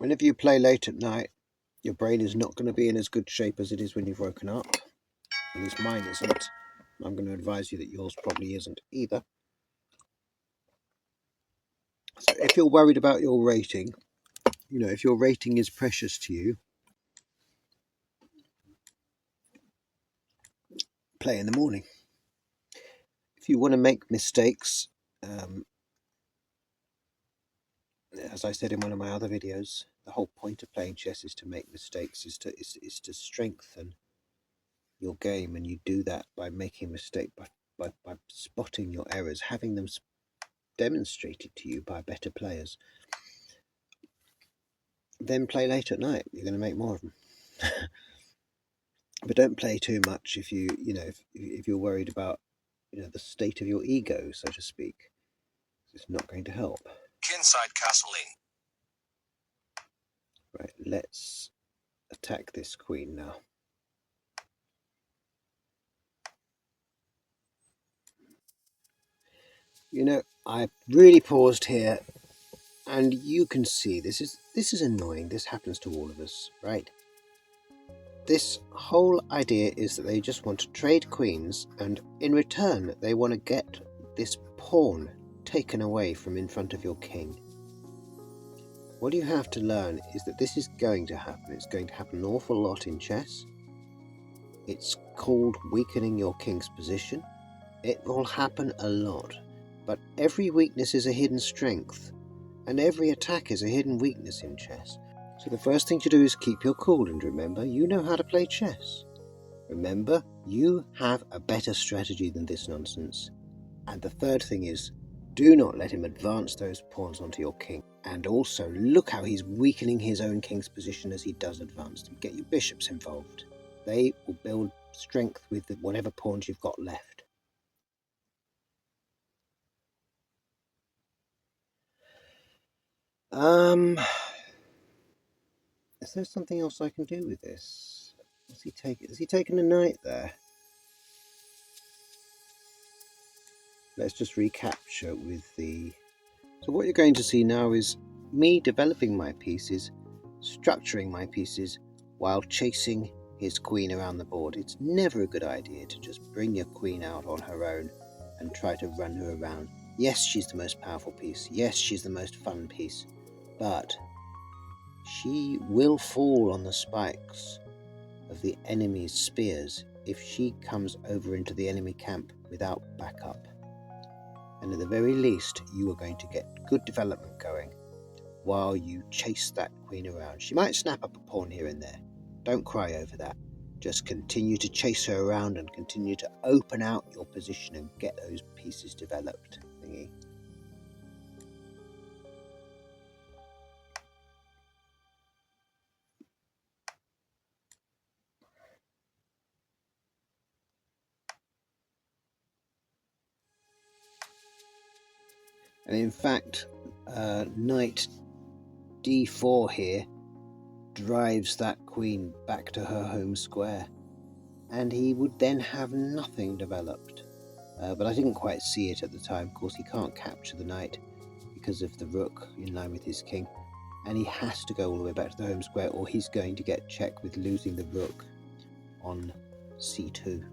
Whenever you play late at night, your brain is not going to be in as good shape as it is when you've woken up. At least mine isn't. I'm going to advise you that yours probably isn't either. So if you're worried about your rating, if your rating is precious to you, play in the morning. If you want to make mistakes, as I said in one of my other videos, the whole point of playing chess is to make mistakes, is to strengthen your game, and you do that by making mistakes, by spotting your errors, having them demonstrated to you by better players. Then play late at night. You're going to make more of them. But don't play too much if if you're worried about the state of your ego, so to speak. It's not going to help. Kingside Castle E. Right, let's attack this queen now. I really paused here, and you can see this is annoying. This happens to all of us, right? This whole idea is that they just want to trade queens, and in return they want to get this pawn taken away from in front of your king. What you have to learn is that this is going to happen. It's going to happen an awful lot in chess. It's called weakening your king's position. It will happen a lot, but every weakness is a hidden strength, and every attack is a hidden weakness in chess. So the first thing to do is keep your cool, and remember, you know how to play chess. Remember, you have a better strategy than this nonsense. And the third thing is, do not let him advance those pawns onto your king. And also, look how he's weakening his own king's position as he does advance them. Get your bishops involved. They will build strength with whatever pawns you've got left. Is there something else I can do with this? Has he taken a knight there? Let's just recapture with the... So what you're going to see now is me developing my pieces, structuring my pieces, while chasing his queen around the board. It's never a good idea to just bring your queen out on her own and try to run her around. Yes, she's the most powerful piece. Yes, she's the most fun piece. But she will fall on the spikes of the enemy's spears if she comes over into the enemy camp without backup. And at the very least, you are going to get good development going while you chase that queen around. She might snap up a pawn here and there. Don't cry over that. Just continue to chase her around and continue to open out your position and get those pieces developed. Thingy. And in fact, knight d4 here drives that queen back to her home square, and he would then have nothing developed. But I didn't quite see it at the time. Of course, he can't capture the knight because of the rook in line with his king, and he has to go all the way back to the home square, or he's going to get checked with losing the rook on c2.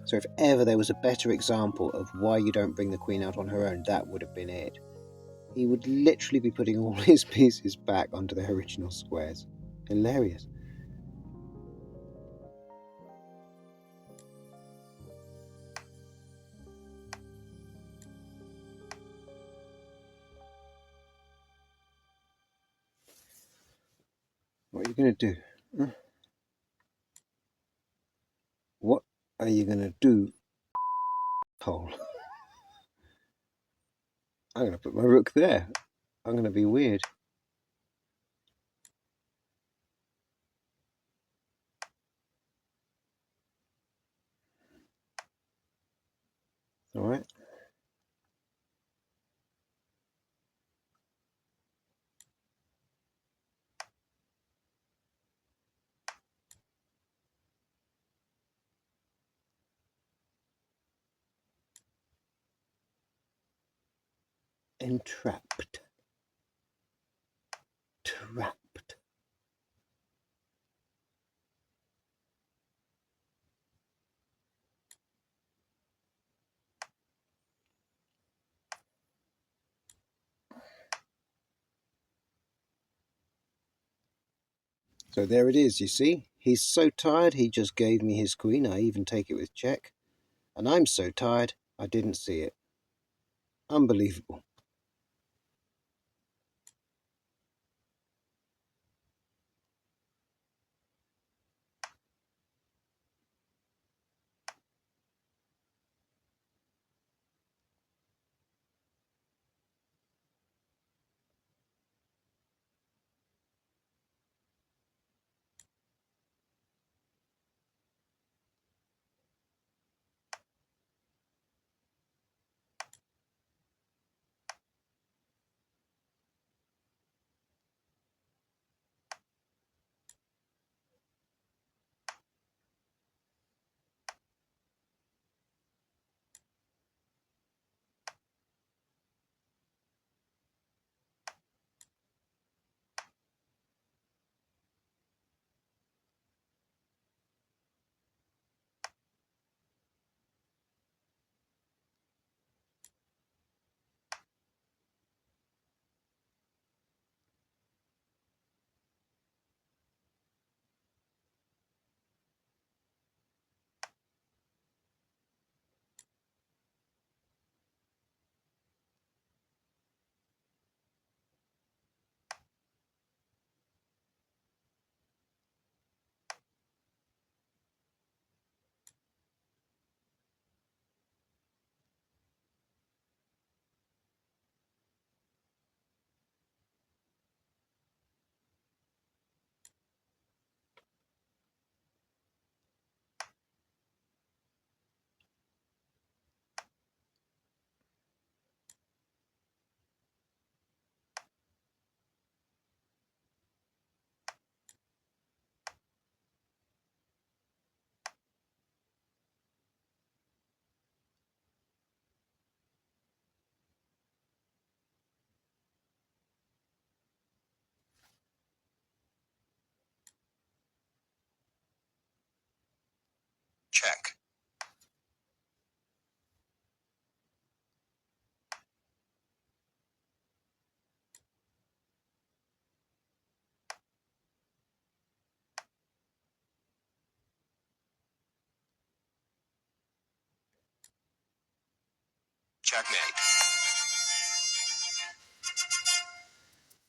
So if ever there was a better example of why you don't bring the queen out on her own, that would have been it. He would literally be putting all his pieces back onto their original squares. Hilarious. What are you going to do? What are you going to do, Paul? I'm going to put my rook there. I'm going to be weird. All right. Entrapped. trapped. So there it is, you see. He's so tired he just gave me his queen. I even take it with check. And I'm so tired I didn't see it. Unbelievable. Check. Checkmate.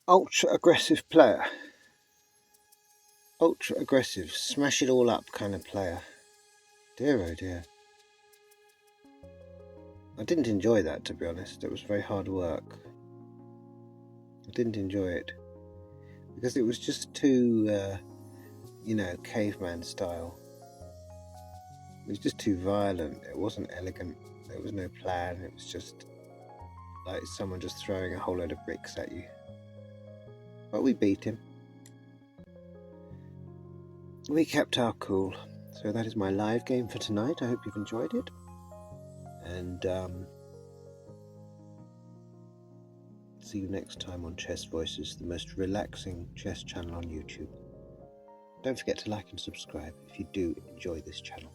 Ultra aggressive player. Ultra aggressive, smash it all up kind of player. Dear oh dear. I didn't enjoy that, to be honest. It was very hard work. I didn't enjoy it because it was just too, caveman style. It was just too violent. It wasn't elegant. There was no plan. It was just like someone just throwing a whole load of bricks at you. But we beat him. We kept our cool. So that is my live game for tonight. I hope you've enjoyed it. And see you next time on Chess Voices, the most relaxing chess channel on YouTube. Don't forget to like and subscribe if you do enjoy this channel.